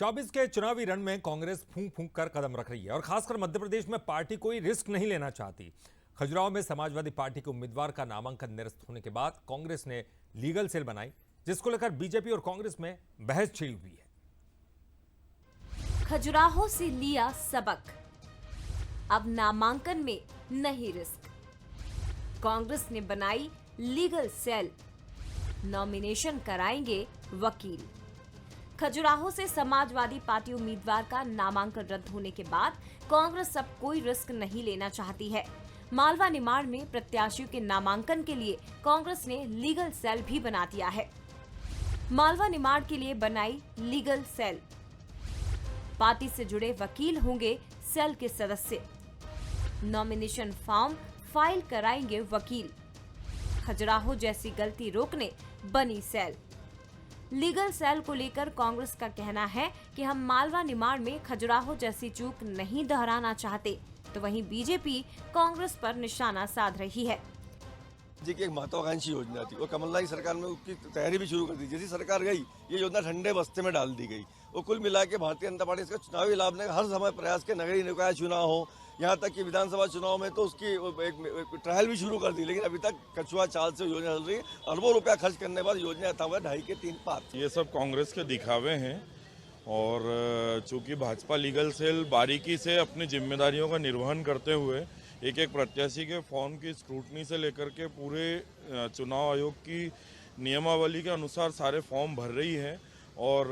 24 के चुनावी रण में कांग्रेस फूंक फूंक कर कदम रख रही है और खासकर मध्य प्रदेश में पार्टी कोई रिस्क नहीं लेना चाहती। खजुराहो में समाजवादी पार्टी के उम्मीदवार का नामांकन निरस्त होने के बाद कांग्रेस ने लीगल सेल बनाई, जिसको लेकर बीजेपी और कांग्रेस में बहस छिड़ी हुई है। खजुराहो से लिया सबक, अब नामांकन में नहीं रिस्क। कांग्रेस ने बनाई लीगल सेल, नॉमिनेशन कराएंगे वकील। खजुराहो से समाजवादी पार्टी उम्मीदवार का नामांकन रद्द होने के बाद कांग्रेस अब कोई रिस्क नहीं लेना चाहती है। मालवा निमाड़ में प्रत्याशियों के नामांकन के लिए कांग्रेस ने लीगल सेल भी बना दिया है। मालवा निमाड़ के लिए बनाई लीगल सेल, पार्टी से जुड़े वकील होंगे सेल के सदस्य। नॉमिनेशन फॉर्म फाइल कराएंगे वकील। खजुराहो जैसी गलती रोकने बनी सेल। लीगल सेल को लेकर कांग्रेस का कहना है कि हम मालवा निमाड़ में खजुराहो जैसी चूक नहीं दोहराना चाहते, तो वहीं बीजेपी कांग्रेस पर निशाना साध रही है। जी की एक महत्वाकांक्षी योजना थी और कमलनाथ सरकार में उसकी तैयारी भी शुरू कर दी। जैसी सरकार गई ये योजना ठंडे बस्ते में डाल दी गई और कुल मिला के भारतीय जनता पार्टी इसका चुनावी लाभ ने हर समय प्रयास के नगरीय निकाय चुनाव हो, यहाँ तक कि विधानसभा चुनाव में तो उसकी एक ट्रायल भी शुरू कर दी, लेकिन अभी तक कछुआ चाल से योजना चल रही है। अरबों रुपया खर्च करने के बाद योजना आता हुआ 2.5 के 3 पात। ये सब कांग्रेस के दिखावे हैं और चूंकि भाजपा लीगल सेल बारीकी से अपनी जिम्मेदारियों का निर्वहन करते हुए एक एक प्रत्याशी के फॉर्म की स्क्रूटनी से लेकर के पूरे चुनाव आयोग की नियमावली के अनुसार सारे फॉर्म भर रही है और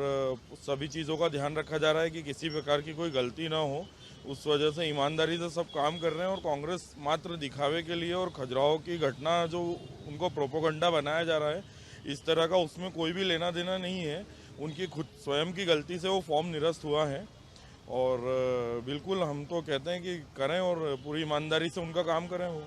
सभी चीज़ों का ध्यान रखा जा रहा है कि किसी प्रकार की कोई गलती ना हो। उस वजह से ईमानदारी से सब काम कर रहे हैं और कांग्रेस मात्र दिखावे के लिए और खजुराहो की घटना जो उनको प्रोपोगंडा बनाया जा रहा है इस तरह का, उसमें कोई भी लेना देना नहीं है। उनकी खुद स्वयं की गलती से वो फॉर्म निरस्त हुआ है और बिल्कुल हम तो कहते हैं कि करें और पूरी ईमानदारी से उनका काम करें। वो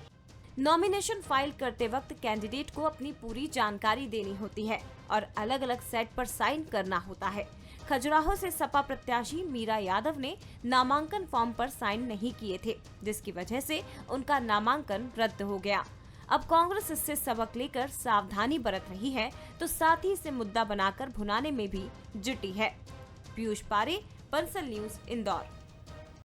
नॉमिनेशन फाइल करते वक्त कैंडिडेट को अपनी पूरी जानकारी देनी होती है और अलग अलग सेट पर साइन करना होता है। खजुराहो से सपा प्रत्याशी मीरा यादव ने नामांकन फॉर्म पर साइन नहीं किए थे, जिसकी वजह से उनका नामांकन रद्द हो गया। अब कांग्रेस इससे सबक लेकर सावधानी बरत रही है, तो साथ ही इसे मुद्दा बनाकर भुनाने में भी जुटी है। पीयूष पारे, बंसल न्यूज, इंदौर।